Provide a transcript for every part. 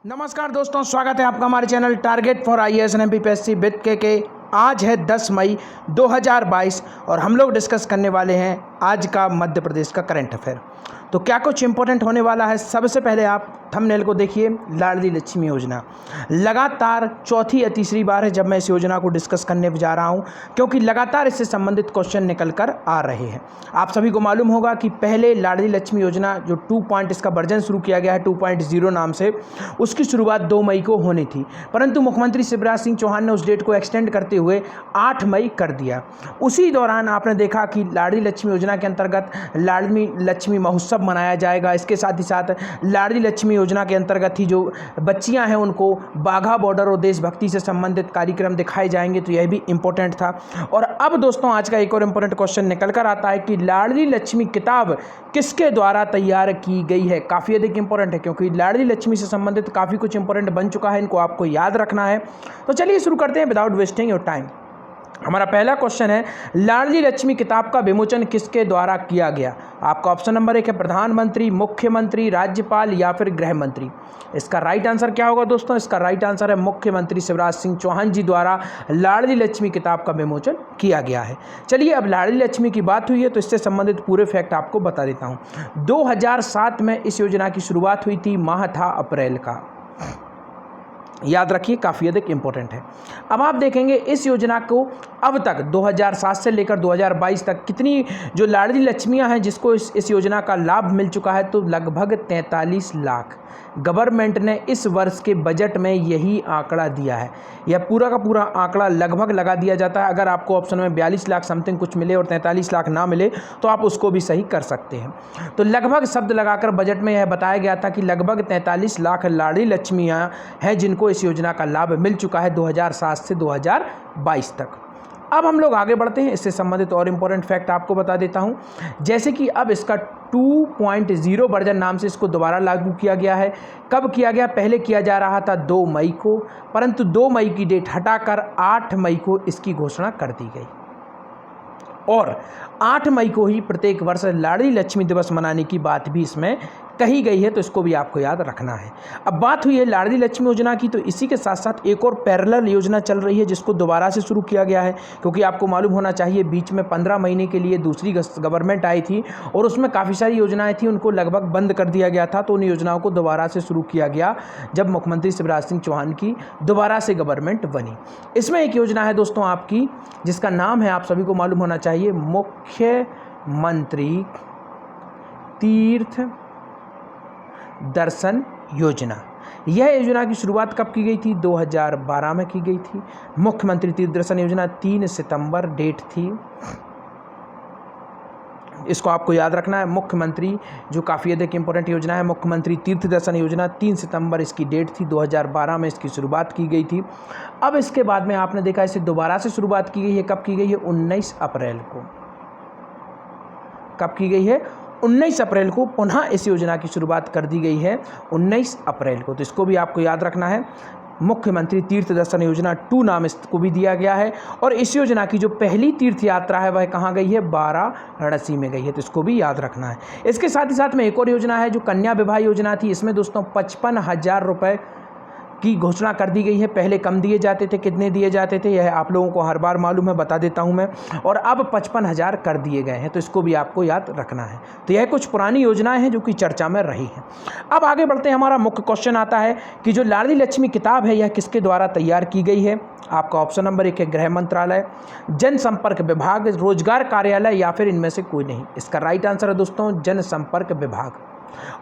नमस्कार दोस्तों, स्वागत है आपका हमारे channel target for IAS and MPPSC with के। आज है 10 मई 2022 और हम लोग डिस्कस करने वाले हैं आज का मध्य प्रदेश का करंट अफेयर। तो क्या कुछ इंपॉर्टेंट होने वाला है। सबसे पहले आप थंबनेल को देखिए। लाडली लक्ष्मी योजना लगातार चौथी या तीसरी बार है जब मैं इस योजना को डिस्कस करने जा रहा हूं, क्योंकि लगातार इससे संबंधित क्वेश्चन निकल कर आ रहे हैं। आप सभी को मालूम होगा कि पहले लाडली लक्ष्मी योजना जो 2 इसका वर्जन शुरू किया गया है 2.0 नाम से, उसकी शुरुआत 2 मई को होनी थी, परंतु मुख्यमंत्री शिवराज सिंह चौहान ने उस डेट को एक्सटेंड करते हुए 8 मई कर दिया। उसी दौरान आपने देखा कि लाडली लक्ष्मी योजना के अंतर्गत लाडली लक्ष्मी महोत्सव मनाया जाएगा। इसके साथ ही साथ लाडली लक्ष्मी योजना के अंतर्गत ही जो बच्चियां हैं उनको बाघा बॉर्डर और देशभक्ति से संबंधित कार्यक्रम दिखाए जाएंगे, तो यह भी इंपॉर्टेंट था। और अब दोस्तों आज का एक और इंपॉर्टेंट क्वेश्चन निकल कर आता है कि लाडली लक्ष्मी किताब किसके द्वारा तैयार की गई है। काफ़ी अधिक इंपॉर्टेंट है, क्योंकि लाडली लक्ष्मी से संबंधित काफ़ी कुछ इंपॉर्टेंट बन चुका है, इनको आपको याद रखना है। तो चलिए शुरू करते हैं विदाउट वेस्टिंग योर टाइम। हमारा पहला क्वेश्चन है, लाडली लक्ष्मी किताब का विमोचन किसके द्वारा किया गया। आपका ऑप्शन नंबर 1 है प्रधानमंत्री, मुख्यमंत्री, राज्यपाल या फिर गृह मंत्री। इसका राइट आंसर क्या होगा दोस्तों। इसका राइट आंसर है मुख्यमंत्री शिवराज सिंह चौहान जी द्वारा लाडली लक्ष्मी किताब का विमोचन किया गया है। चलिए अब लाडली लक्ष्मी की बात हुई है तो इससे संबंधित पूरे फैक्ट आपको बता देता हूँ। 2007 में इस योजना की शुरुआत हुई थी, माह था अप्रैल का। याद रखिए, काफ़ी अधिक इंपॉर्टेंट है। अब आप देखेंगे इस योजना को अब तक 2007 से लेकर 2022 तक कितनी जो लाडली लक्ष्मियां हैं जिसको इस योजना का लाभ मिल चुका है, तो लगभग 43 लाख। गवर्नमेंट ने इस वर्ष के बजट में यही आंकड़ा दिया है। यह पूरा का पूरा आंकड़ा लगभग लगा दिया जाता है। अगर आपको ऑप्शन में 42 लाख समथिंग कुछ मिले और 43 लाख ना मिले तो आप उसको भी सही कर सकते हैं। तो लगभग शब्द लगाकर बजट में यह बताया गया था कि लगभग 43 लाख लाडली लक्ष्मियाँ हैं जिनको इस योजना का लाभ मिल चुका है 2007 से 2022 तक। अब हम लोग आगे बढ़ते हैं, इससे संबंधित और इम्पोर्टेंट फैक्ट आपको बता देता हूं। जैसे कि अब इसका 2.0 वर्जन नाम से इसको दोबारा लागू किया गया है। कब किया गया। पहले किया जा रहा था 2 मई को, परंतु 2 मई की डेट हटाकर 8 मई को इसकी घोषणा कर दी गई और 8 मई को ही प्रत्येक वर्ष लाडली लक्ष्मी दिवस मनाने की बात भी इसमें कही गई है, तो इसको भी आपको याद रखना है। अब बात हुई है लाडली लक्ष्मी योजना की, तो इसी के साथ साथ एक और पैरेलल योजना चल रही है जिसको दोबारा से शुरू किया गया है, क्योंकि आपको मालूम होना चाहिए बीच में 15 महीने के लिए दूसरी गवर्नमेंट आई थी और उसमें काफ़ी सारी योजनाएं थी, उनको लगभग बंद कर दिया गया था। तो उन योजनाओं को दोबारा से शुरू किया गया जब मुख्यमंत्री शिवराज सिंह चौहान की दोबारा से गवर्नमेंट बनी। इसमें एक योजना है दोस्तों आपकी जिसका नाम है, आप सभी को मालूम होना चाहिए, मुख्यमंत्री तीर्थ दर्शन योजना। यह योजना की शुरुआत कब की गई थी। 2012 में की गई थी। मुख्यमंत्री तीर्थ दर्शन योजना 3 सितंबर डेट थी। इसको आपको याद रखना है। मुख्यमंत्री जो काफ़ी अधिक इंपॉर्टेंट योजना है, मुख्यमंत्री तीर्थ दर्शन योजना 3 सितंबर इसकी डेट थी। 2012 में इसकी शुरुआत की गई थी। अब इसके बाद में आपने देखा इसे दोबारा से शुरुआत की गई है। कब की गई है। 19 अप्रैल को। कब की गई है। 19 अप्रैल को पुनः इस योजना की शुरुआत कर दी गई है, 19 अप्रैल को। तो इसको भी आपको याद रखना है। मुख्यमंत्री तीर्थ दर्शन योजना 2 नाम इसको भी दिया गया है। और इस योजना की जो पहली तीर्थ यात्रा है वह कहाँ गई है। वाराणसी में गई है, तो इसको भी याद रखना है। इसके साथ ही साथ में एक और योजना है जो कन्या विवाह योजना थी। इसमें दोस्तों 55,000 रुपये की घोषणा कर दी गई है। पहले कम दिए जाते थे, कितने दिए जाते थे यह आप लोगों को हर बार मालूम है, बता देता हूं मैं। और अब 55,000 कर दिए गए हैं, तो इसको भी आपको याद रखना है। तो यह कुछ पुरानी योजनाएं हैं जो कि चर्चा में रही हैं। अब आगे बढ़ते हैं। हमारा मुख्य क्वेश्चन आता है कि जो लाडली लक्ष्मी किताब है यह किसके द्वारा तैयार की गई है। आपका ऑप्शन नंबर 1 है गृह मंत्रालय, जनसंपर्क विभाग, रोजगार कार्यालय या फिर इनमें से कोई नहीं। इसका राइट आंसर है दोस्तों जनसंपर्क विभाग।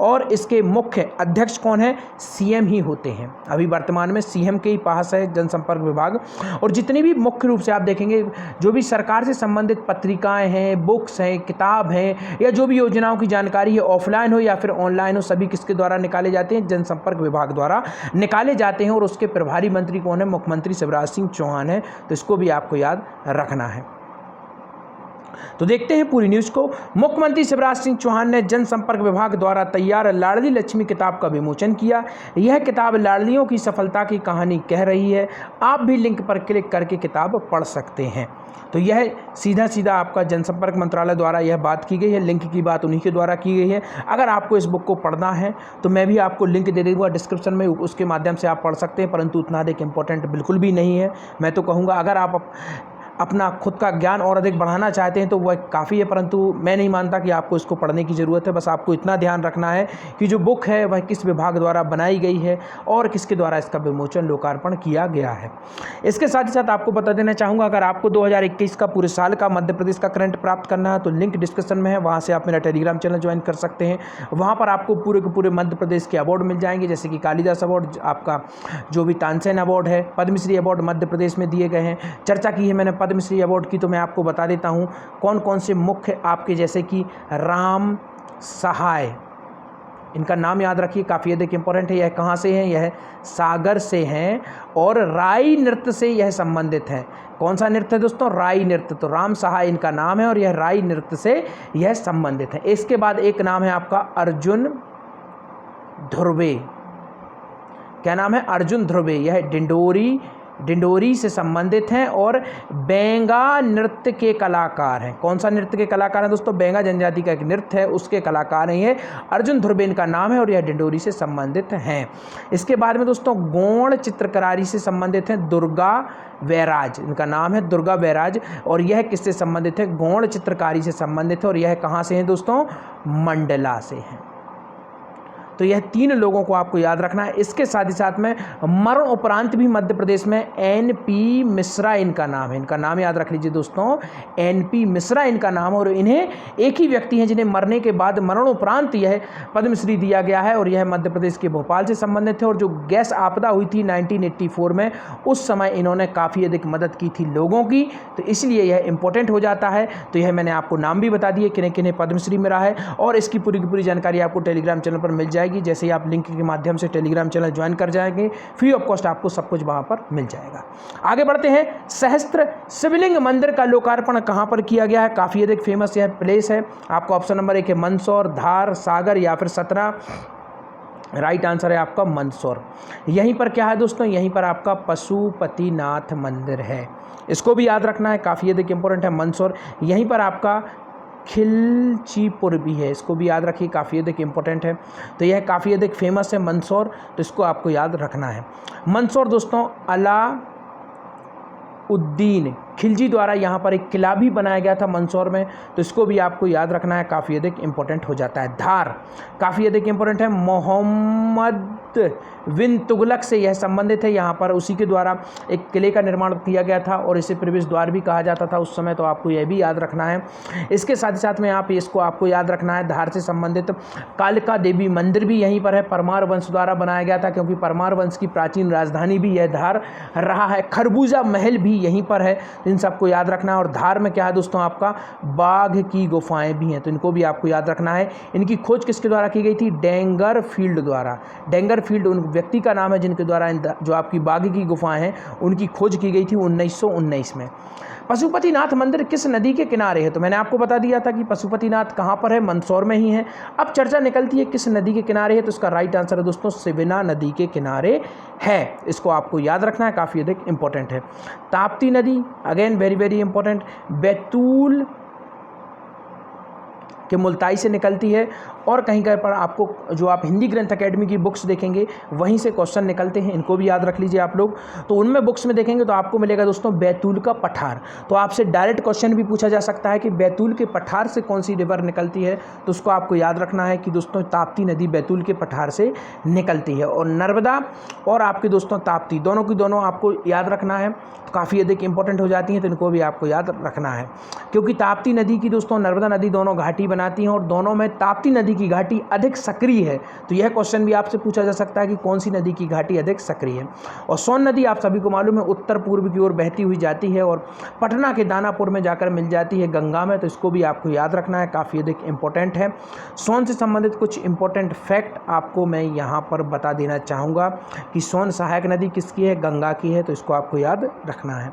और इसके मुख्य अध्यक्ष कौन है। सीएम ही होते हैं। अभी वर्तमान में सीएम के ही पास है जनसंपर्क विभाग। और जितनी भी मुख्य रूप से आप देखेंगे जो भी सरकार से संबंधित पत्रिकाएं हैं, बुक्स हैं, किताब हैं या जो भी योजनाओं की जानकारी है, ऑफलाइन हो या फिर ऑनलाइन हो, सभी किसके द्वारा निकाले जाते हैं। जनसंपर्क विभाग द्वारा निकाले जाते हैं। और उसके प्रभारी मंत्री कौन है। मुख्यमंत्री शिवराज सिंह चौहान है। तो इसको भी आपको याद रखना है। तो देखते हैं पूरी न्यूज़ को। मुख्यमंत्री शिवराज सिंह चौहान ने जनसंपर्क विभाग द्वारा तैयार लाडली लक्ष्मी किताब का विमोचन किया। यह किताब लाडलियों की सफलता की कहानी कह रही है। आप भी लिंक पर क्लिक करके किताब पढ़ सकते हैं। तो यह सीधा आपका जनसंपर्क मंत्रालय द्वारा यह बात की गई है, लिंक की बात उन्हीं के द्वारा की गई है। अगर आपको इस बुक को पढ़ना है तो मैं भी आपको लिंक दे दूँगा डिस्क्रिप्शन में, उसके माध्यम से आप पढ़ सकते हैं, परंतु उतना अधिक इम्पोर्टेंट बिल्कुल भी नहीं है। मैं तो कहूँगा अगर आप अपना खुद का ज्ञान और अधिक बढ़ाना चाहते हैं तो वह काफ़ी है, परंतु मैं नहीं मानता कि आपको इसको पढ़ने की ज़रूरत है। बस आपको इतना ध्यान रखना है कि जो बुक है वह किस विभाग द्वारा बनाई गई है और किसके द्वारा इसका विमोचन लोकार्पण किया गया है। इसके साथ ही साथ आपको बता देना चाहूँगा, अगर आपको 2021 का पूरे साल का मध्य प्रदेश का करंट प्राप्त करना है तो लिंक डिस्क्रिप्शन में है, वहाँ से आप मेरा टेलीग्राम चैनल ज्वाइन कर सकते हैं। वहाँ पर आपको पूरे के पूरे मध्य प्रदेश के अवार्ड मिल जाएंगे, जैसे कि कालिदास अवार्ड, आपका जो भी तानसेन अवार्ड है, पद्मश्री अवार्ड मध्य प्रदेश में दिए गए हैं। चर्चा की है मैंने पद्मश्री अवार्ड की, तो मैं आपको बता देता हूँ कौन कौन से मुख्य आपके, जैसे कि राम सहाय, इनका नाम याद रखिए, काफ़ी अधिक इंपॉर्टेंट है। यह कहाँ से हैं? यह सागर से हैं और राई नृत्य से यह संबंधित हैं। कौन सा नृत्य है दोस्तों? राई नृत्य। तो राम सहाय इनका नाम है और यह राई नृत्य से यह संबंधित है। इसके बाद एक नाम है आपका अर्जुन ध्रुवे। क्या नाम है? अर्जुन ध्रुवे। यह डिंडोरी से संबंधित हैं और बेंगा नृत्य के कलाकार हैं। कौन सा नृत्य के कलाकार हैं दोस्तों? बेंगा जनजाति का एक नृत्य है, उसके कलाकार हैं ये। अर्जुन ध्रुवे इनका नाम है और यह डिंडोरी से संबंधित हैं। इसके बाद में दोस्तों गौड़ चित्रकारी से संबंधित हैं दुर्गा वैराज, इनका नाम है दुर्गा वैराज और यह किससे संबंधित है? गौड़ चित्रकारी से संबंधित है और यह कहाँ से हैं दोस्तों? मंडला से हैं। तो यह 3 लोगों को आपको याद रखना है। इसके साथ ही साथ में मरण उपरांत भी मध्य प्रदेश में NP मिश्रा इनका नाम है। इनका नाम याद रख लीजिए दोस्तों, NP मिश्रा इनका नाम, और इन्हें एक ही व्यक्ति हैं जिन्हें मरने के बाद मरण उपरांत यह पद्मश्री दिया गया है और यह मध्य प्रदेश के भोपाल से संबंधित है। और जो गैस आपदा हुई थी 1984 में, उस समय इन्होंने काफ़ी अधिक मदद की थी लोगों की, तो इसलिए यह इंपॉर्टेंट हो जाता है। तो यह मैंने आपको नाम भी बता दिए किन्हें किन्हें पद्मश्री मिला है और इसकी पूरी की पूरी जानकारी आपको टेलीग्राम चैनल पर मिल जाएगी। जैसे ही आप लिंक के माध्यम से टेलीग्राम चैनल ज्वाइन कर जाएंगे, फ्री ऑफ कॉस्ट आपको सब कुछ वहां पर मिल जाएगा। आगे बढ़ते हैं। सहस्त्र शिवलिंग मंदिर का लोकार्पण कहां पर किया गया है? काफी अधिक फेमस यह प्लेस है। आपको ऑप्शन नंबर 1 है मंदसौर, धार, सागर या फिर सतना। राइट आंसर है आपका मंदसौर। यहीं पर क्या है दोस्तों? यहीं पर आपका पशुपतिनाथ मंदिर है, इसको भी याद रखना है, काफ़ी अधिक इंपॉर्टेंट है मंदसौर। यहीं पर आपका खिलचीपुर भी है, इसको भी याद रखिए, काफ़ी अधिक इंपॉर्टेंट है। तो यह काफ़ी अधिक फेमस है मंदसौर, तो इसको आपको याद रखना है। मंदसौर दोस्तों अलाउद्दीन खिलजी द्वारा यहाँ पर एक किला भी बनाया गया था मंदसौर में, तो इसको भी आपको याद रखना है, काफ़ी अधिक इंपॉर्टेंट हो जाता है। धार काफ़ी अधिक इंपॉर्टेंट है, मोहम्मद बिन तुगलक से यह संबंधित है। यहाँ पर उसी के द्वारा एक किले का निर्माण किया गया था और इसे प्रवेश द्वार भी कहा जाता था उस समय, तो आपको यह भी याद रखना है। इसके साथ ही साथ में आप इसको आपको याद रखना है, धार से संबंधित कालिका देवी मंदिर भी यहीं पर है, परमार वंश द्वारा बनाया गया था, क्योंकि परमार वंश की प्राचीन राजधानी भी यह धार रहा है। खरबूजा महल भी यहीं पर है, इन सबको याद रखना है। और धार में क्या है दोस्तों? आपका बाघ की गुफाएं भी हैं, तो इनको भी आपको याद रखना है। इनकी खोज किसके द्वारा की गई थी? डेंगरफील्ड द्वारा। डेंगरफील्ड उन व्यक्ति का नाम है जिनके द्वारा जो आपकी बाघ की गुफाएं हैं उनकी खोज की गई थी 1919 में। पशुपतिनाथ मंदिर किस नदी के किनारे है? तो मैंने आपको बता दिया था कि पशुपतिनाथ कहाँ पर है, मंदसौर में ही है। अब चर्चा निकलती है किस नदी के किनारे है, तो इसका राइट आंसर है दोस्तों सिवना नदी के किनारे है। इसको आपको याद रखना है, काफ़ी अधिक इंपॉर्टेंट है। ताप्ती नदी again very very important, Betul के मुल्ताई से निकलती है और कहीं कहीं पर आपको जो आप हिंदी ग्रंथ अकेडमी की बुक्स देखेंगे वहीं से क्वेश्चन निकलते हैं, इनको भी याद रख लीजिए आप लोग। तो उनमें बुक्स में देखेंगे तो आपको मिलेगा दोस्तों बैतूल का पठार। तो आपसे डायरेक्ट क्वेश्चन भी पूछा जा सकता है कि बैतूल के पठार से कौन सी रिवर निकलती है, तो उसको आपको याद रखना है कि दोस्तों ताप्ती नदी बैतूल के पठार से निकलती है। और नर्मदा और आपके दोस्तों ताप्ती दोनों की दोनों आपको याद रखना है, तो काफ़ी अधिक इंपॉर्टेंट हो जाती हैं, तो इनको भी आपको याद रखना है। क्योंकि ताप्ती नदी की दोस्तों नर्मदा नदी दोनों घाटी बनाती हैं और दोनों में ताप्ती नदी की घाटी अधिक सक्रिय है। तो यह क्वेश्चन भी आपसे पूछा जा सकता है कि कौन सी नदी की घाटी अधिक सक्रिय है। और सोन नदी आप सभी को मालूम है उत्तर पूर्व की ओर बहती हुई जाती है और पटना के दानापुर में जाकर मिल जाती है गंगा में, तो इसको भी आपको याद रखना है, काफ़ी अधिक इंपॉर्टेंट है। सोन से संबंधित कुछ इंपॉर्टेंट फैक्ट आपको मैं यहाँ पर बता देना चाहूँगा कि सोन सहायक नदी किसकी है? गंगा की है, तो इसको आपको याद रखना है।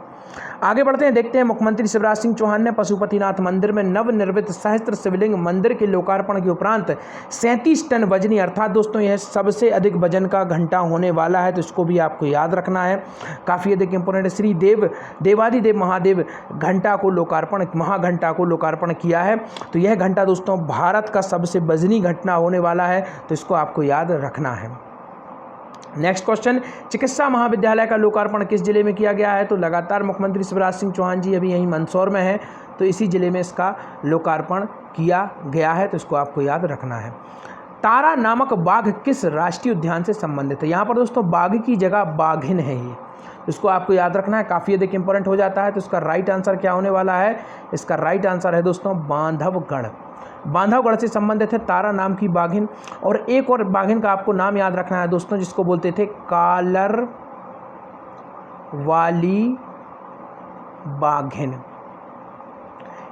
आगे बढ़ते हैं, देखते हैं मुख्यमंत्री शिवराज सिंह चौहान ने पशुपतिनाथ मंदिर में नवनिर्मित सहस्त्र शिवलिंग मंदिर के लोकार्पण के उपरांत 37 टन वजनी, अर्थात दोस्तों यह सबसे अधिक वजन का घंटा होने वाला है, तो इसको भी आपको याद रखना है, काफ़ी अधिक इंपॉर्टेंट है। श्री देवादिदेव महादेव घंटा को लोकार्पण, महाघंटा को लोकार्पण किया है। तो यह घंटा दोस्तों भारत का सबसे वजनी घंटा होने वाला है, तो इसको आपको याद रखना है। नेक्स्ट क्वेश्चन, चिकित्सा महाविद्यालय का लोकार्पण किस जिले में किया गया है? तो लगातार मुख्यमंत्री शिवराज सिंह चौहान जी अभी यहीं मंदसौर में है, तो इसी जिले में इसका लोकार्पण किया गया है, तो इसको आपको याद रखना है। तारा नामक बाघ किस राष्ट्रीय उद्यान से संबंधित है? यहाँ पर दोस्तों बाघ की जगह बाघिन है, ये इसको आपको याद रखना है, काफ़ी अधिक इंपॉर्टेंट हो जाता है। तो इसका राइट आंसर क्या होने वाला है? इसका राइट आंसर है दोस्तों बांधवगढ़। बांधवगढ़ से संबंधित है तारा नाम की बाघिन। और एक और बाघिन का आपको नाम याद रखना है दोस्तों, जिसको बोलते थे कालर वाली बाघिन।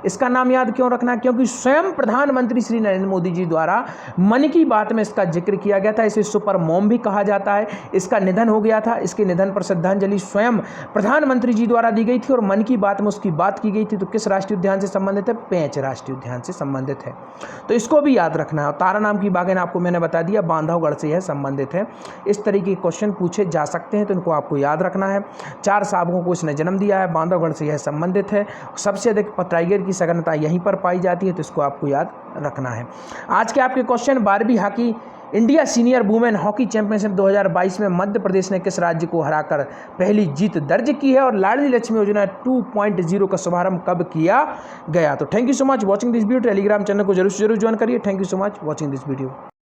इसका नाम याद क्यों रखना है? क्योंकि स्वयं प्रधानमंत्री श्री नरेंद्र मोदी जी द्वारा मन की बात में इसका जिक्र किया गया था। इसे सुपर मॉम भी कहा जाता है। इसका निधन हो गया था, इसके निधन पर श्रद्धांजलि स्वयं प्रधानमंत्री जी द्वारा दी गई थी और मन की बात में उसकी बात की गई थी। तो किस राष्ट्रीय उद्यान से संबंधित है? पेंच राष्ट्रीय उद्यान से संबंधित है, तो इसको भी याद रखना है। और तारा नाम की बाघिन आपको मैंने बता दिया बांधवगढ़ से यह संबंधित है। इस तरीके के क्वेश्चन पूछे जा सकते हैं, तो इनको आपको याद रखना है। 4 साहबों को इसने जन्म दिया है, बांधवगढ़ से यह संबंधित है। सबसे अधिक टाइगर की सघनता यहीं पर पाई जाती है, तो इसको आपको याद रखना है। आज के आपके क्वेश्चन, 12वीं hockey India senior women hockey championship 2022 में मध्य प्रदेश ने किस राज्य को हराकर पहली जीत दर्ज की है? और लाडली लक्ष्मी योजना 2.0 का शुभारंभ कब किया गया? तो thank you so much watching this video. Telegram channel को जरूर ज्वाइन करिए। Thank you so much watching this video.